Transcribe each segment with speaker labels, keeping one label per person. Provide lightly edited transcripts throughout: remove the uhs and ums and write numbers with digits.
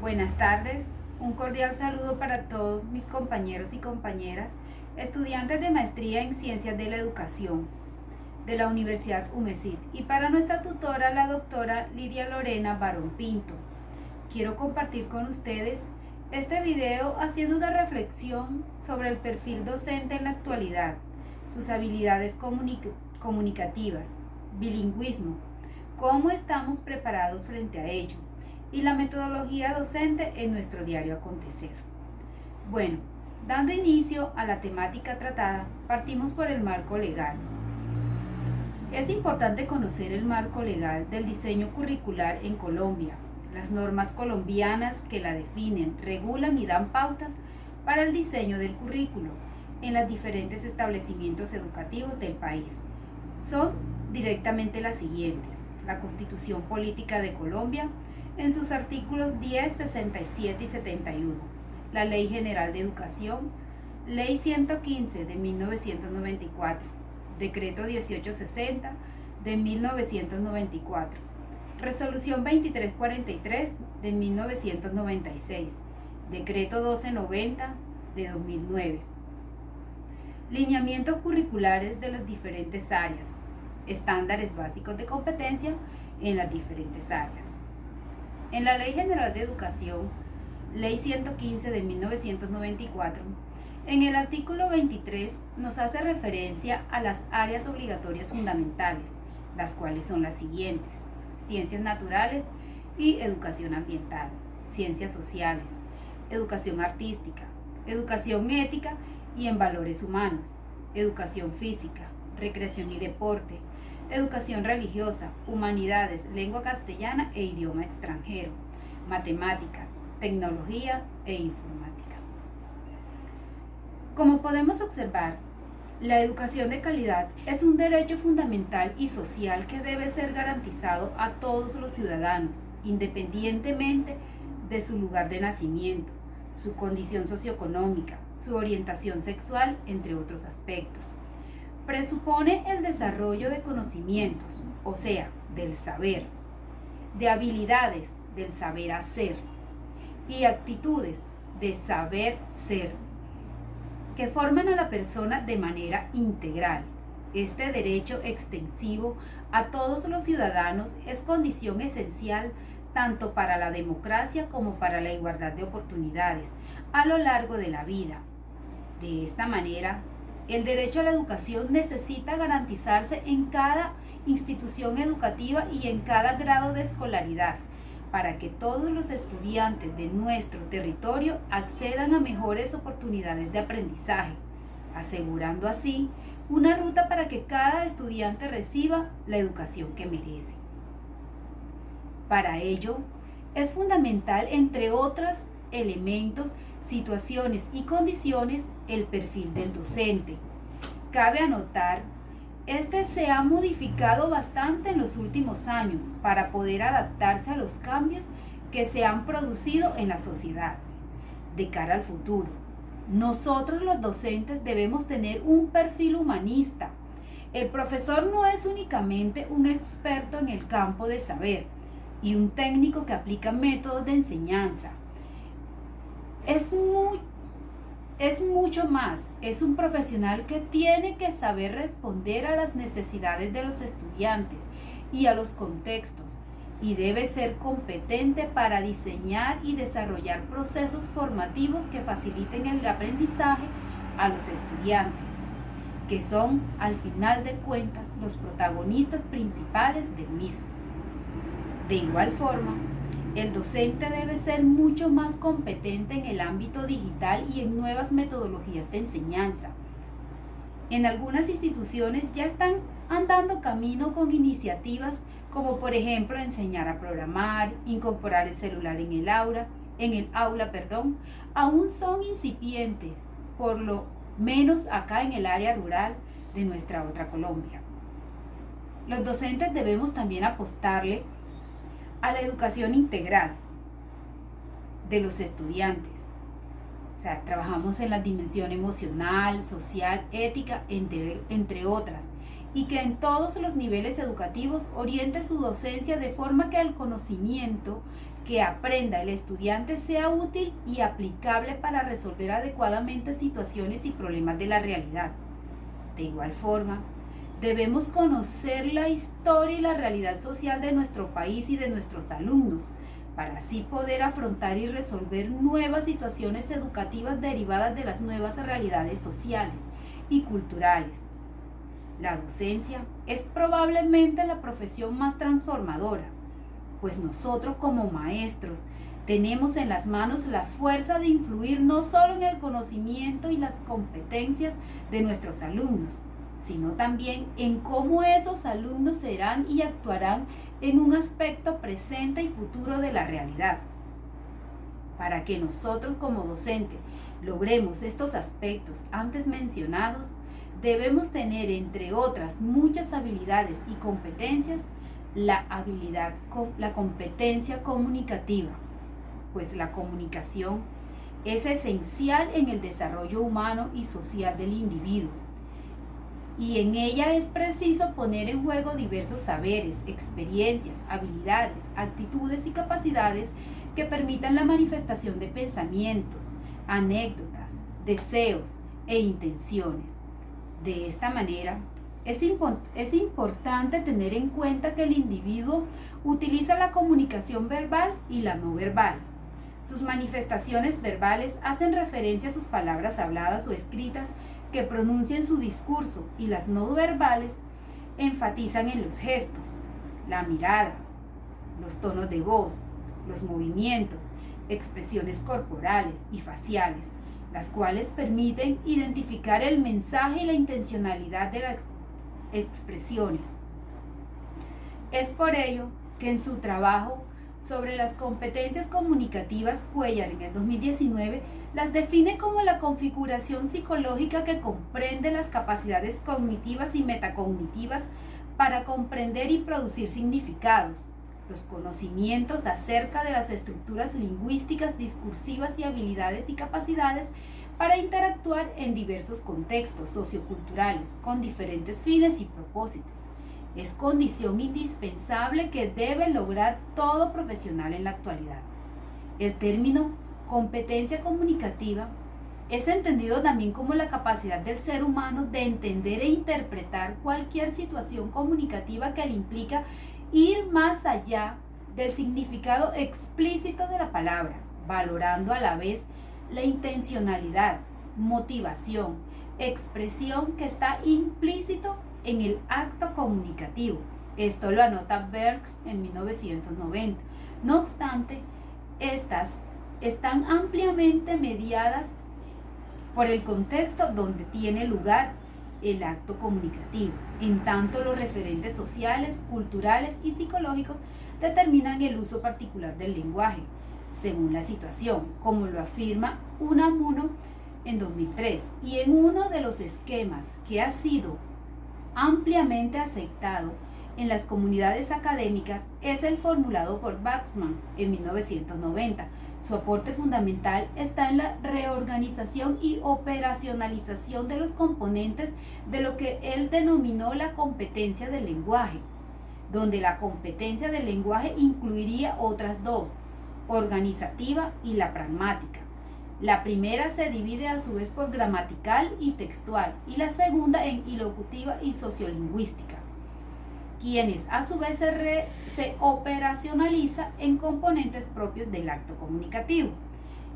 Speaker 1: Buenas tardes, un cordial saludo para todos mis compañeros y compañeras, estudiantes de maestría en Ciencias de la Educación de la Universidad UMESIT y para nuestra tutora, la doctora Lidia Lorena Barón Pinto. Quiero compartir con ustedes este video haciendo una reflexión sobre el perfil docente en la actualidad, sus habilidades comunicativas, bilingüismo, cómo estamos preparados frente a ello y la metodología docente en nuestro diario acontecer. Bueno, dando inicio a la temática tratada, partimos por el marco legal. Es importante conocer el marco legal del diseño curricular en Colombia, las normas colombianas que la definen, regulan y dan pautas para el diseño del currículo en los diferentes establecimientos educativos del país. Son directamente las siguientes: la Constitución Política de Colombia, en sus artículos 10, 67 y 71, la Ley General de Educación, Ley 115 de 1994, Decreto 1860 de 1994, Resolución 2343 de 1996, Decreto 1290 de 2009, lineamientos curriculares de las diferentes áreas, estándares básicos de competencia en las diferentes áreas. En la Ley General de Educación, Ley 115 de 1994, en el artículo 23 nos hace referencia a las áreas obligatorias fundamentales, las cuales son las siguientes: ciencias naturales y educación ambiental, ciencias sociales, educación artística, educación ética y en valores humanos, educación física, recreación y deporte, educación religiosa, humanidades, lengua castellana e idioma extranjero, matemáticas, tecnología e informática. Como podemos observar, la educación de calidad es un derecho fundamental y social que debe ser garantizado a todos los ciudadanos, independientemente de su lugar de nacimiento, su condición socioeconómica, su orientación sexual, entre otros aspectos. Presupone el desarrollo de conocimientos, o sea, del saber, de habilidades, del saber hacer, y actitudes, de saber ser, que forman a la persona de manera integral. Este derecho extensivo a todos los ciudadanos es condición esencial tanto para la democracia como para la igualdad de oportunidades a lo largo de la vida. De esta manera, el derecho a la educación necesita garantizarse en cada institución educativa y en cada grado de escolaridad, para que todos los estudiantes de nuestro territorio accedan a mejores oportunidades de aprendizaje, asegurando así una ruta para que cada estudiante reciba la educación que merece. Para ello, es fundamental, entre otros elementos, situaciones y condiciones, el perfil del docente. Cabe anotar, este se ha modificado bastante en los últimos años para poder adaptarse a los cambios que se han producido en la sociedad. De cara al futuro, nosotros los docentes debemos tener un perfil humanista. El profesor no es únicamente un experto en el campo de saber y un técnico que aplica métodos de enseñanza. Es mucho más, es un profesional que tiene que saber responder a las necesidades de los estudiantes y a los contextos, y debe ser competente para diseñar y desarrollar procesos formativos que faciliten el aprendizaje a los estudiantes, que son, al final de cuentas, los protagonistas principales del mismo. De igual forma, el docente debe ser mucho más competente en el ámbito digital y en nuevas metodologías de enseñanza. En algunas instituciones ya están andando camino con iniciativas como, por ejemplo, enseñar a programar, incorporar el celular en el aula, aún son incipientes, por lo menos acá en el área rural de nuestra otra Colombia. Los docentes debemos también apostarle a la educación integral de los estudiantes. O sea, trabajamos en la dimensión emocional, social, ética, entre otras. y que en todos los niveles educativos oriente su docencia de forma que el conocimiento que aprenda el estudiante sea útil y aplicable para resolver adecuadamente situaciones y problemas de la realidad. De igual forma, debemos conocer la historia y la realidad social de nuestro país y de nuestros alumnos, para así poder afrontar y resolver nuevas situaciones educativas derivadas de las nuevas realidades sociales y culturales. La docencia es probablemente la profesión más transformadora, pues nosotros como maestros tenemos en las manos la fuerza de influir no solo en el conocimiento y las competencias de nuestros alumnos, sino también en cómo esos alumnos serán y actuarán en un aspecto presente y futuro de la realidad. Para que nosotros como docentes logremos estos aspectos antes mencionados, debemos tener, entre otras muchas habilidades y competencias, la competencia comunicativa, pues la comunicación es esencial en el desarrollo humano y social del individuo, y en ella es preciso poner en juego diversos saberes, experiencias, habilidades, actitudes y capacidades que permitan la manifestación de pensamientos, anécdotas, deseos e intenciones. De esta manera, es importante tener en cuenta que el individuo utiliza la comunicación verbal y la no verbal. Sus manifestaciones verbales hacen referencia a sus palabras habladas o escritas que pronuncia en su discurso, y las no verbales enfatizan en los gestos, la mirada, los tonos de voz, los movimientos, expresiones corporales y faciales, las cuales permiten identificar el mensaje y la intencionalidad de las expresiones. Es por ello que en su trabajo sobre las competencias comunicativas, Cuellar en el 2019 las define como la configuración psicológica que comprende las capacidades cognitivas y metacognitivas para comprender y producir significados, los conocimientos acerca de las estructuras lingüísticas, discursivas y habilidades y capacidades para interactuar en diversos contextos socioculturales con diferentes fines y propósitos. Es condición indispensable que debe lograr todo profesional en la actualidad. El término competencia comunicativa es entendido también como la capacidad del ser humano de entender e interpretar cualquier situación comunicativa que le implica ir más allá del significado explícito de la palabra, valorando a la vez la intencionalidad, motivación, expresión que está implícito en el acto comunicativo. Esto lo anota Berks en 1990. No obstante, estas están ampliamente mediadas por el contexto donde tiene lugar el acto comunicativo, en tanto los referentes sociales, culturales y psicológicos determinan el uso particular del lenguaje, según la situación, como lo afirma Unamuno en 2003, y en uno de los esquemas que ha sido ampliamente aceptado en las comunidades académicas es el formulado por Waxman en 1990. Su aporte fundamental está en la reorganización y operacionalización de los componentes de lo que él denominó la competencia del lenguaje, donde la competencia del lenguaje incluiría otras dos, organizativa y la pragmática. La primera se divide a su vez por gramatical y textual, y la segunda en ilocutiva y sociolingüística, quienes a su vez se operacionaliza en componentes propios del acto comunicativo.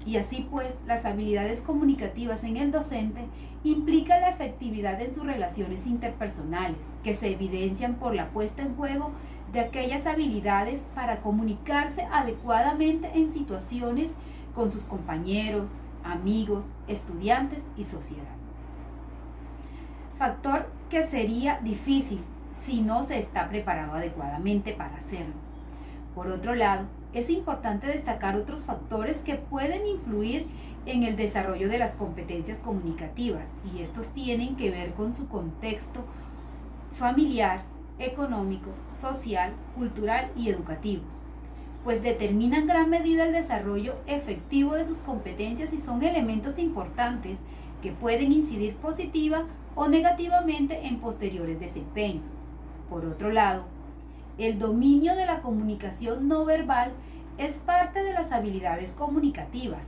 Speaker 1: Y así pues, las habilidades comunicativas en el docente implican la efectividad en sus relaciones interpersonales, que se evidencian por la puesta en juego de aquellas habilidades para comunicarse adecuadamente en situaciones con sus compañeros, amigos, estudiantes y sociedad. Factor que sería difícil si no se está preparado adecuadamente para hacerlo. Por otro lado, es importante destacar otros factores que pueden influir en el desarrollo de las competencias comunicativas, y estos tienen que ver con su contexto familiar, económico, social, cultural y educativos, pues determinan en gran medida el desarrollo efectivo de sus competencias y son elementos importantes que pueden incidir positiva o negativamente en posteriores desempeños. Por otro lado, el dominio de la comunicación no verbal es parte de las habilidades comunicativas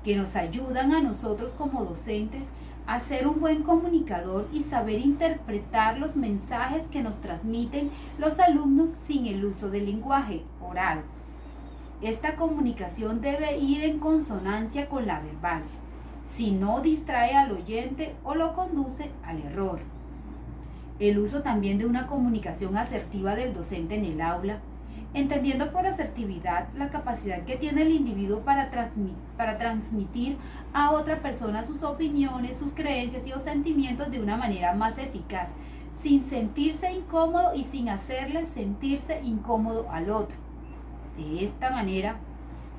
Speaker 1: que nos ayudan a nosotros como docentes a ser un buen comunicador y saber interpretar los mensajes que nos transmiten los alumnos sin el uso del lenguaje oral. Esta comunicación debe ir en consonancia con la verbal, si no distrae al oyente o lo conduce al error. El uso también de una comunicación asertiva del docente en el aula, entendiendo por asertividad la capacidad que tiene el individuo para transmitir a otra persona sus opiniones, sus creencias y sus sentimientos de una manera más eficaz, sin sentirse incómodo y sin hacerle sentirse incómodo al otro. De esta manera,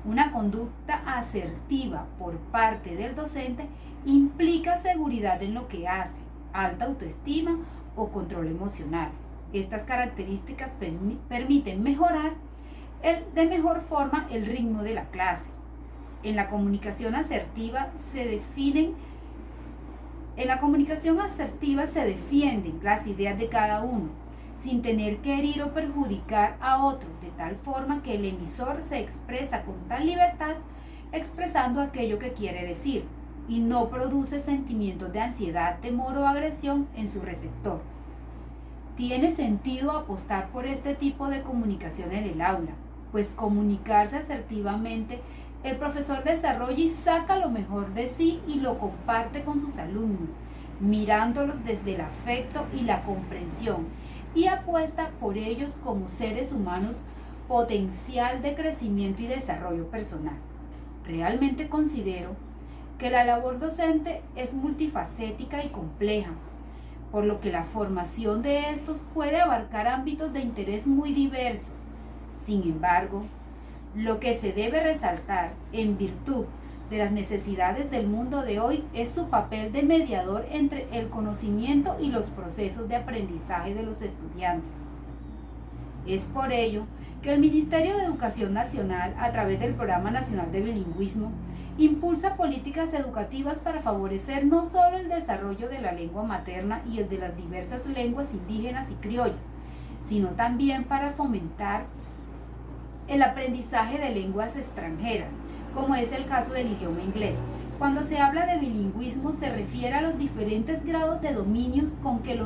Speaker 1: una conducta asertiva por parte del docente implica seguridad en lo que hace, alta autoestima o control emocional. Estas características permiten mejorar de mejor forma el ritmo de la clase. En la comunicación asertiva se defienden las ideas de cada uno, sin tener que herir o perjudicar a otro, de tal forma que el emisor se expresa con tal libertad, expresando aquello que quiere decir, y no produce sentimientos de ansiedad, temor o agresión en su receptor. Tiene sentido apostar por este tipo de comunicación en el aula, pues comunicarse asertivamente, el profesor desarrolla y saca lo mejor de sí y lo comparte con sus alumnos, mirándolos desde el afecto y la comprensión, y apuesta por ellos como seres humanos potencial de crecimiento y desarrollo personal. Realmente considero que la labor docente es multifacética y compleja, por lo que la formación de estos puede abarcar ámbitos de interés muy diversos. Sin embargo, lo que se debe resaltar en virtud de las necesidades del mundo de hoy es su papel de mediador entre el conocimiento y los procesos de aprendizaje de los estudiantes. Es por ello que el Ministerio de Educación Nacional, a través del Programa Nacional de Bilingüismo, impulsa políticas educativas para favorecer no solo el desarrollo de la lengua materna y el de las diversas lenguas indígenas y criollas, sino también para fomentar el aprendizaje de lenguas extranjeras, como es el caso del idioma inglés. Cuando se habla de bilingüismo se refiere a los diferentes grados de dominios con que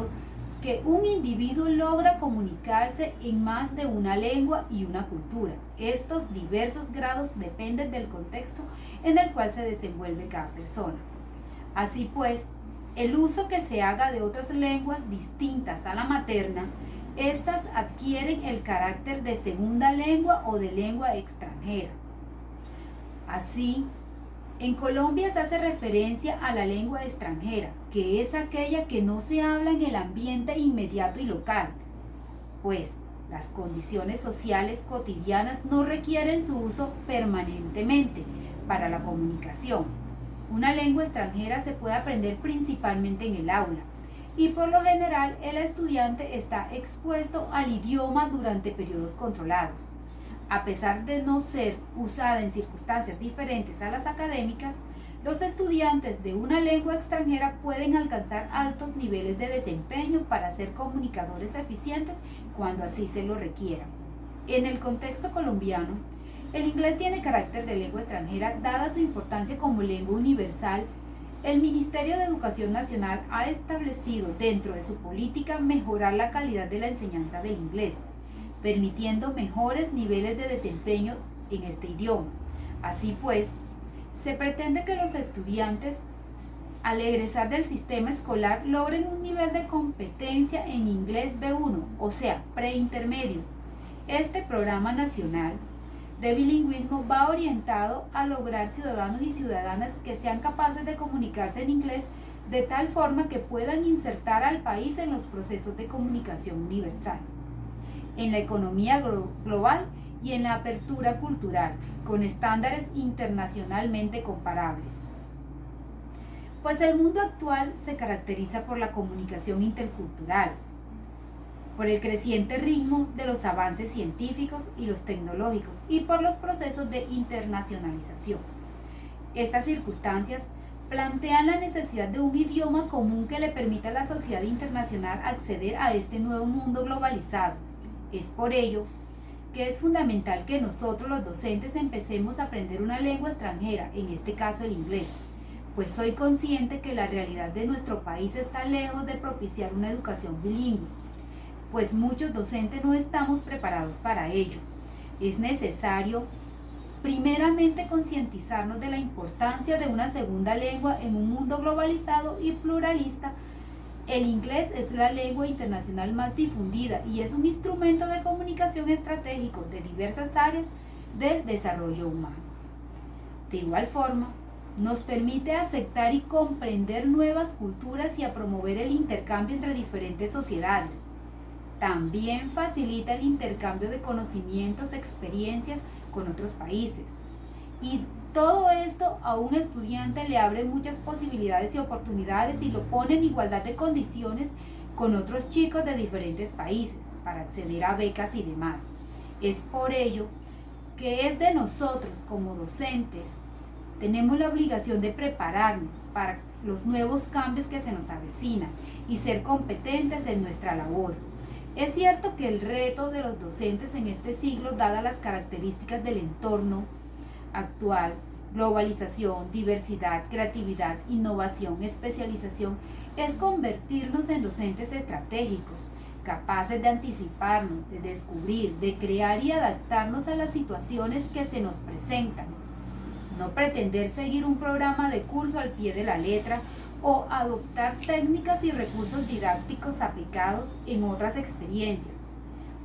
Speaker 1: un individuo logra comunicarse en más de una lengua y una cultura. Estos diversos grados dependen del contexto en el cual se desenvuelve cada persona. Así pues, el uso que se haga de otras lenguas distintas a la materna, estas adquieren el carácter de segunda lengua o de lengua extranjera. Así, en Colombia se hace referencia a la lengua extranjera, que es aquella que no se habla en el ambiente inmediato y local, pues las condiciones sociales cotidianas no requieren su uso permanentemente para la comunicación. Una lengua extranjera se puede aprender principalmente en el aula, y por lo general el estudiante está expuesto al idioma durante periodos controlados. A pesar de no ser usada en circunstancias diferentes a las académicas, los estudiantes de una lengua extranjera pueden alcanzar altos niveles de desempeño para ser comunicadores eficientes cuando así se lo requiera. En el contexto colombiano, el inglés tiene carácter de lengua extranjera dada su importancia como lengua universal. El Ministerio de Educación Nacional ha establecido dentro de su política mejorar la calidad de la enseñanza del inglés, permitiendo mejores niveles de desempeño en este idioma. Así pues, se pretende que los estudiantes, al egresar del sistema escolar, logren un nivel de competencia en inglés B1, o sea, preintermedio. Este programa nacional de bilingüismo va orientado a lograr ciudadanos y ciudadanas que sean capaces de comunicarse en inglés de tal forma que puedan insertar al país en los procesos de comunicación universal, en la economía global y en la apertura cultural, con estándares internacionalmente comparables. Pues el mundo actual se caracteriza por la comunicación intercultural, por el creciente ritmo de los avances científicos y los tecnológicos y por los procesos de internacionalización. Estas circunstancias plantean la necesidad de un idioma común que le permita a la sociedad internacional acceder a este nuevo mundo globalizado. Es por ello que es fundamental que nosotros los docentes empecemos a aprender una lengua extranjera, en este caso el inglés, pues soy consciente que la realidad de nuestro país está lejos de propiciar una educación bilingüe, pues muchos docentes no estamos preparados para ello. Es necesario primeramente concientizarnos de la importancia de una segunda lengua en un mundo globalizado y pluralista. El inglés es la lengua internacional más difundida y es un instrumento de comunicación estratégico de diversas áreas del desarrollo humano. De igual forma, nos permite aceptar y comprender nuevas culturas y a promover el intercambio entre diferentes sociedades. También facilita el intercambio de conocimientos, experiencias con otros países. Y todo esto a un estudiante le abre muchas posibilidades y oportunidades y lo pone en igualdad de condiciones con otros chicos de diferentes países para acceder a becas y demás. Es por ello que es de nosotros como docentes, tenemos la obligación de prepararnos para los nuevos cambios que se nos avecinan y ser competentes en nuestra labor. Es cierto que el reto de los docentes en este siglo, dadas las características del entorno actual, globalización, diversidad, creatividad, innovación, especialización, es convertirnos en docentes estratégicos, capaces de anticiparnos, de descubrir, de crear y adaptarnos a las situaciones que se nos presentan. No pretender seguir un programa de curso al pie de la letra o adoptar técnicas y recursos didácticos aplicados en otras experiencias.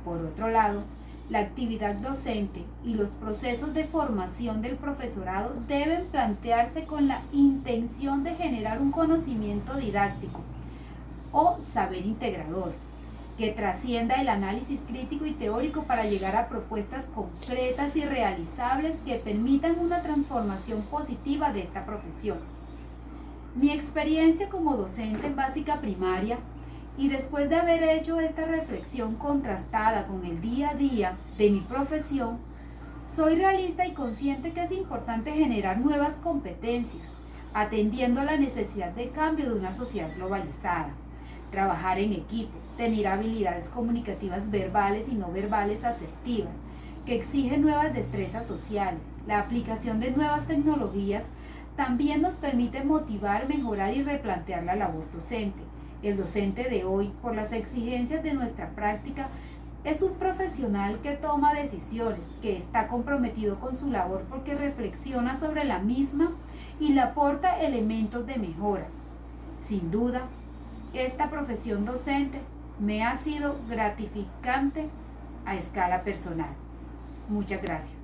Speaker 1: Por otro lado, la actividad docente y los procesos de formación del profesorado deben plantearse con la intención de generar un conocimiento didáctico o saber integrador que trascienda el análisis crítico y teórico para llegar a propuestas concretas y realizables que permitan una transformación positiva de esta profesión. Mi experiencia como docente en básica primaria y después de haber hecho esta reflexión contrastada con el día a día de mi profesión, soy realista y consciente que es importante generar nuevas competencias, atendiendo a la necesidad de cambio de una sociedad globalizada, trabajar en equipo, tener habilidades comunicativas verbales y no verbales asertivas, que exigen nuevas destrezas sociales. La aplicación de nuevas tecnologías también nos permite motivar, mejorar y replantear la labor docente. El docente de hoy, por las exigencias de nuestra práctica, es un profesional que toma decisiones, que está comprometido con su labor porque reflexiona sobre la misma y le aporta elementos de mejora. Sin duda, esta profesión docente me ha sido gratificante a escala personal. Muchas gracias.